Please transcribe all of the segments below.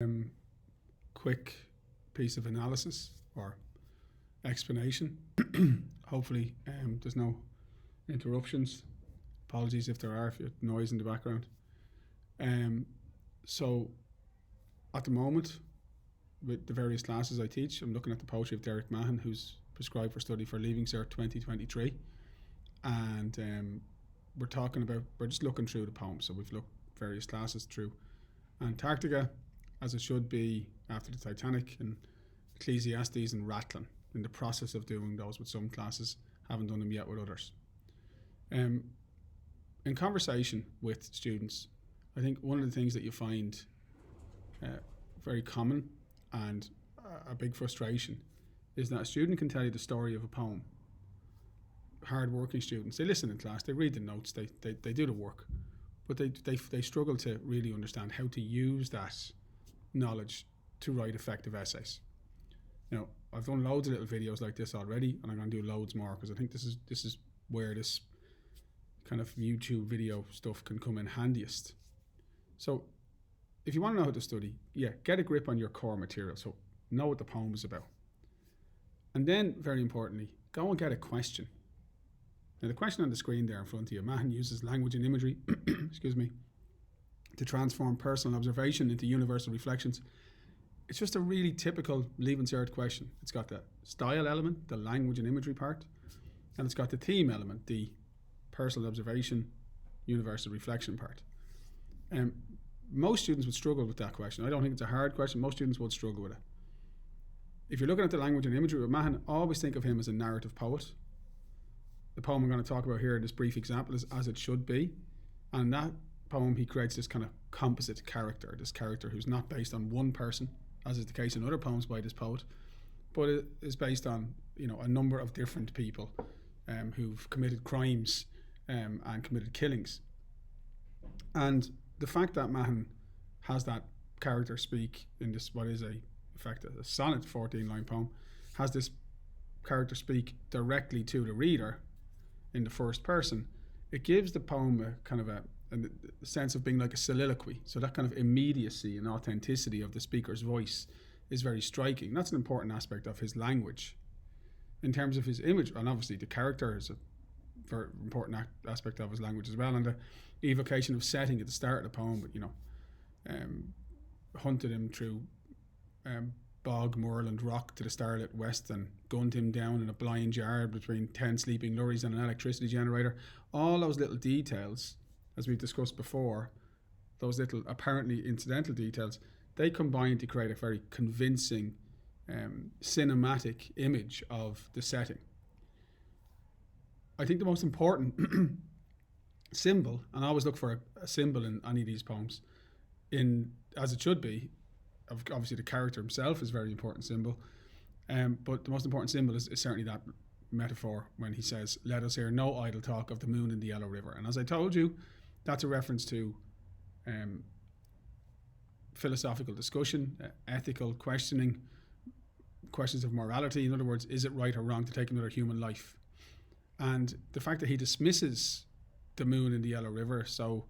um, quick piece of analysis or explanation. Hopefully, there's no interruptions. Apologies if there are, if you have noise in the background. Um, so, at the moment, with the various classes I teach, I'm looking at the poetry of Derek Mahon, who's prescribed for study for Leaving Cert 2023. And we're just looking through the poems. So, we've looked various classes through Antarctica, as it should be after the Titanic, and Ecclesiastes and Rattlin, in the process of doing those with some classes, haven't done them yet with others. In conversation with students, I think one of the things that you find very common and a big frustration is that a student can tell you the story of a poem. Hard-working students, they listen in class, they read the notes, they do the work, but they struggle to really understand how to use that knowledge to write effective essays. Now, I've done loads of little videos like this already, and I'm going to do loads more because I think this is where this kind of YouTube video stuff can come in handiest. So, if you want to know how to study, get a grip on your core material. So, know what the poem is about. And then, very importantly, go and get a question. Now, the question on the screen there in front of you, Mahon uses language and imagery, excuse me, to transform personal observation into universal reflections. It's just a really typical Leaving Cert question. It's got the style element, the language and imagery part, and it's got the theme element, the personal observation, universal reflection part. Most students would struggle with that question. I don't think it's a hard question. Most students would struggle with it. If you're looking at the language and imagery with Mahon, always think of him as a narrative poet. The poem I'm going to talk about here in this brief example is As It Should Be. And in that poem, he creates this kind of composite character, this character who's not based on one person, as is the case in other poems by this poet, but it is based on a number of different people who've committed crimes and committed killings. And the fact that Mahon has that character speak in this, what is in fact a sonnet 14-line poem, has this character speak directly to the reader in the first person, it gives the poem a kind of a sense of being like a soliloquy. So that kind of immediacy and authenticity of the speaker's voice is very striking. That's an important aspect of his language. In terms of his image, and obviously the character is a very important aspect of his language as well, and the evocation of setting at the start of the poem, hunted him through bog, moorland, rock to the starlit west and gunned him down in a blind yard between 10 sleeping lurries and an electricity generator. All those little details, as we've discussed before, those little apparently incidental details, they combine to create a very convincing cinematic image of the setting. I think the most important symbol, and I always look for a symbol in any of these poems, in As It Should Be, obviously the character himself is a very important symbol, but the most important symbol is certainly that metaphor when he says, "Let us hear no idle talk of the moon in the Yellow River." And as I told you, that's a reference to philosophical discussion, ethical questioning, questions of morality. In other words, is it right or wrong to take another human life? And the fact that he dismisses the moon in the Yellow River so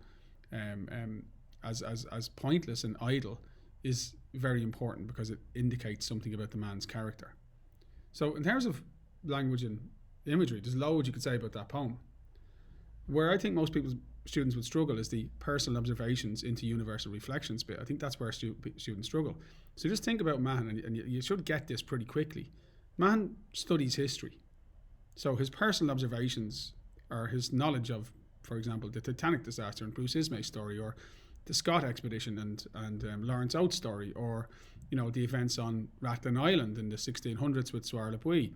as pointless and idle is very important because it indicates something about the man's character. So in terms of language and imagery, there's loads you could say about that poem. Where I think most students would struggle is the personal observations into universal reflections bit. I think that's where students struggle. So just think about Mahon, and you should get this pretty quickly. Mahon studies history. So his personal observations are his knowledge of, for example, the Titanic disaster and Bruce Ismay's story, or the Scott expedition and Lawrence Oates' story, or the events on Rathlin Island in the 1600s with Soir Le Puy.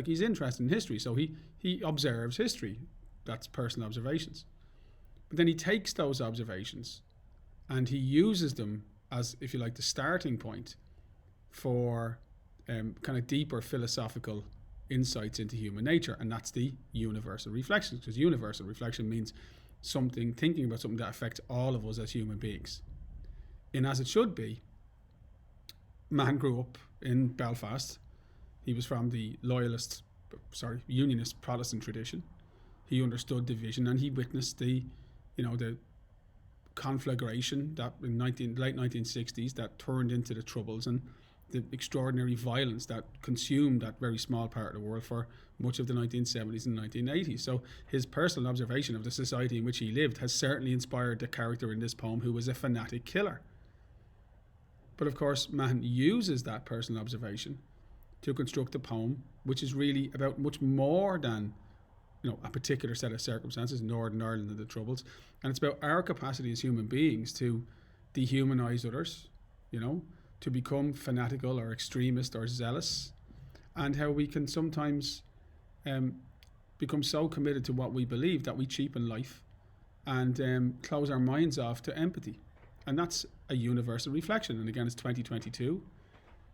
He's interested in history, so he observes history. That's personal observations. But then he takes those observations and he uses them as, if you like, the starting point for kind of deeper philosophical insights into human nature, and that's the universal reflection, because universal reflection means thinking about something that affects all of us as human beings. In As It Should Be, Mahon grew up in Belfast. He was from the Unionist Protestant tradition. He understood division, and he witnessed the conflagration that in late 1960s that turned into the Troubles, and the extraordinary violence that consumed that very small part of the world for much of the 1970s and 1980s. So his personal observation of the society in which he lived has certainly inspired the character in this poem, who was a fanatic killer. But of course, Mahon uses that personal observation to construct a poem which is really about much more than, a particular set of circumstances, Northern Ireland and the Troubles. And it's about our capacity as human beings to dehumanize others, to become fanatical or extremist or zealous, and how we can sometimes become so committed to what we believe that we cheapen life and close our minds off to empathy. And that's a universal reflection. And again, it's 2022.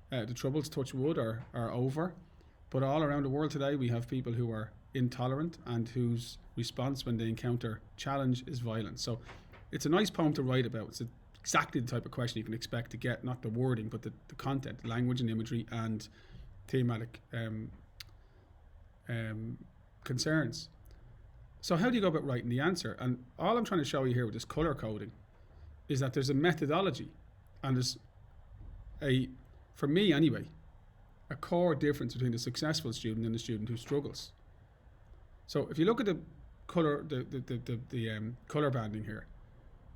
The Troubles, touch wood, are over. But all around the world today, we have people who are intolerant and whose response when they encounter challenge is violence. So it's a nice poem to write about. It's exactly the type of question you can expect to get, not the wording, but the content, language and imagery and thematic concerns. So how do you go about writing the answer? And all I'm trying to show you here with this colour coding is that there's a methodology, and there's for me anyway, a core difference between the successful student and the student who struggles. So if you look at the color, the color banding here,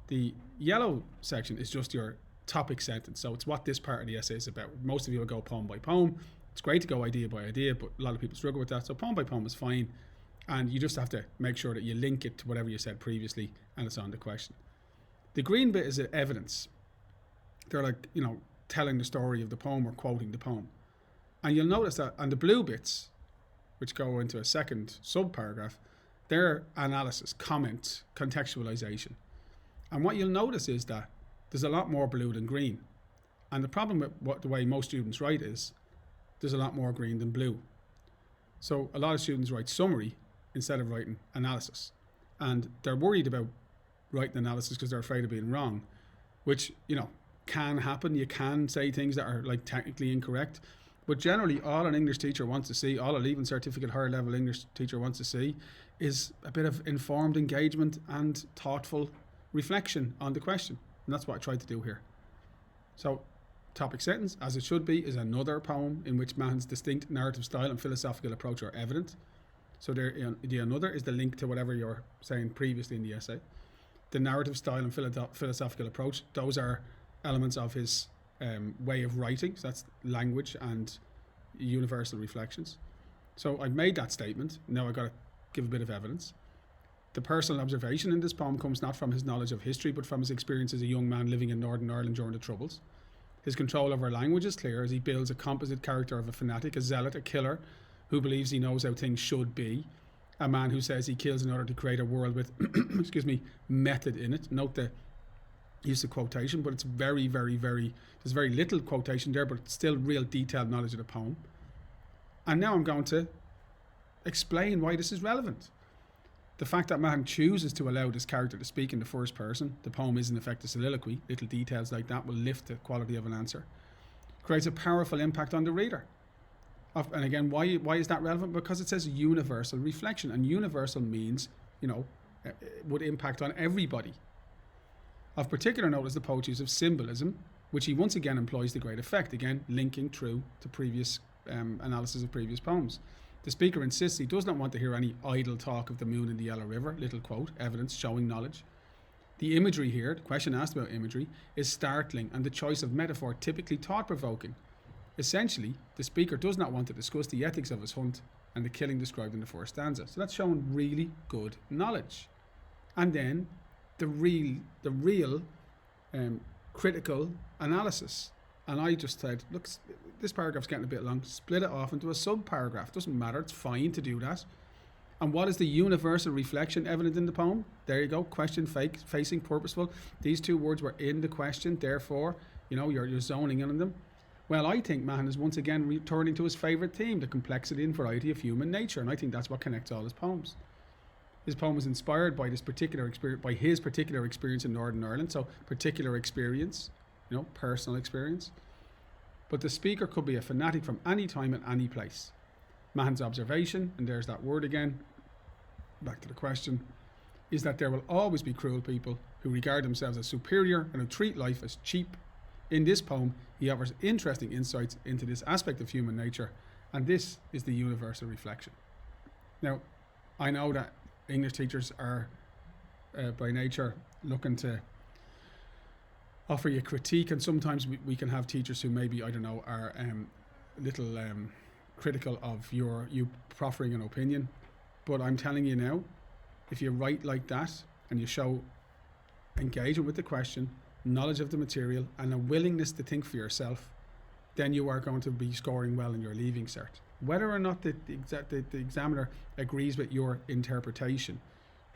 the yellow section is just your topic sentence. So it's what this part of the essay is about. Most of you will go poem by poem. It's great to go idea by idea, but a lot of people struggle with that. So poem by poem is fine, and you just have to make sure that you link it to whatever you said previously, and it's on the question. The green bit is evidence. They're like, telling the story of the poem or quoting the poem. And you'll notice that on the blue bits, which go into a second sub-paragraph, they're analysis, comment, contextualization. And what you'll notice is that there's a lot more blue than green. And the problem with the way most students write is there's a lot more green than blue. So a lot of students write summary instead of writing analysis. And they're worried about writing analysis because they're afraid of being wrong, which, can happen. You can say things that are technically incorrect. But generally, all an English teacher wants to see, all a Leaving Certificate higher level English teacher wants to see, is a bit of informed engagement and thoughtful reflection on the question. And that's what I tried to do here. So, topic sentence, as it should be, is another poem in which Mahon's distinct narrative style and philosophical approach are evident. So the another is the link to whatever you're saying previously in the essay. The narrative style and philosophical approach, those are elements of his way of writing. So that's language and universal reflections. So I've made that statement. Now I've got to give a bit of evidence. The personal observation in this poem comes not from his knowledge of history, but from his experience as a young man living in Northern Ireland during the Troubles. His control over language is clear as he builds a composite character of a fanatic, a zealot, a killer, who believes he knows how things should be, a man who says he kills in order to create a world with, method in it. Note the use of quotation, but it's very, very, there's very little quotation there, but it's still real detailed knowledge of the poem. And now I'm going to explain why this is relevant. The fact that Mahon chooses to allow this character to speak in the first person, the poem is in effect a soliloquy, little details like that will lift the quality of an answer, creates a powerful impact on the reader. And again, why is that relevant? Because it says universal reflection, and universal means, would impact on everybody. Of particular note is the poet's use of symbolism, which he once again employs to great effect, again linking true to previous analysis of previous poems. The speaker insists he does not want to hear any idle talk of the moon in the Yellow River, little quote, evidence showing knowledge. The imagery here, the question asked about imagery, is startling, and the choice of metaphor typically thought-provoking. Essentially, the speaker does not want to discuss the ethics of his hunt and the killing described in the first stanza. So that's showing really good knowledge. And then the real critical analysis. And I just said, look, this paragraph's getting a bit long, split it off into a sub-paragraph. Doesn't matter, it's fine to do that. And what is the universal reflection evident in the poem? There you go, question, facing, purposeful. These two words were in the question, therefore, you're zoning in on them. Well, I think Mahon is once again returning to his favourite theme, the complexity and variety of human nature, and I think that's what connects all his poems. His poem was inspired by his particular experience in Northern Ireland, so particular experience, personal experience. But the speaker could be a fanatic from any time and any place. Mahon's observation, and there's that word again, back to the question, is that there will always be cruel people who regard themselves as superior and who treat life as cheap. In this poem, he offers interesting insights into this aspect of human nature, and this is the universal reflection. Now, I know that English teachers are by nature looking to offer you critique, and sometimes we can have teachers who maybe, I don't know, are little critical of you proffering an opinion. But I'm telling you now, if you write like that and you show engagement with the question, knowledge of the material, and a willingness to think for yourself, then you are going to be scoring well in your Leaving Cert. Whether or not the examiner agrees with your interpretation,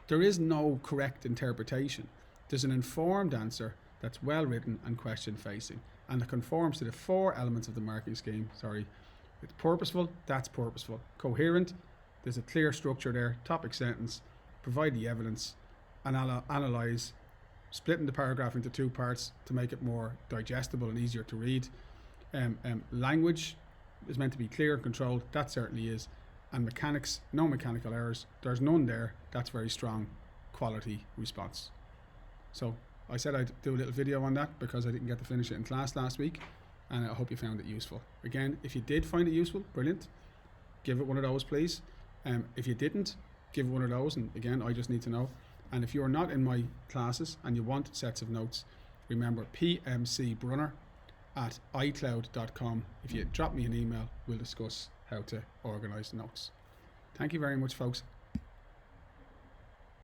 there is no correct interpretation. There's an informed answer that's well written and question facing, and it conforms to the 4 elements of the marking scheme. It's purposeful, that's purposeful. Coherent, there's a clear structure there. Topic sentence, provide the evidence, and analyse, splitting the paragraph into 2 parts to make it more digestible and easier to read. Language is meant to be clear and controlled, that certainly is. And mechanics, no mechanical errors, there's none there. That's very strong quality response. So I said I'd do a little video on that because I didn't get to finish it in class last week, and I hope you found it useful. Again, if you did find it useful, brilliant, give it one of those, please. If you didn't, give it one of those, and again, I just need to know. And if you're not in my classes and you want sets of notes, remember pmcbrunner@icloud.com. If you drop me an email, we'll discuss how to organise the notes. Thank you very much, folks.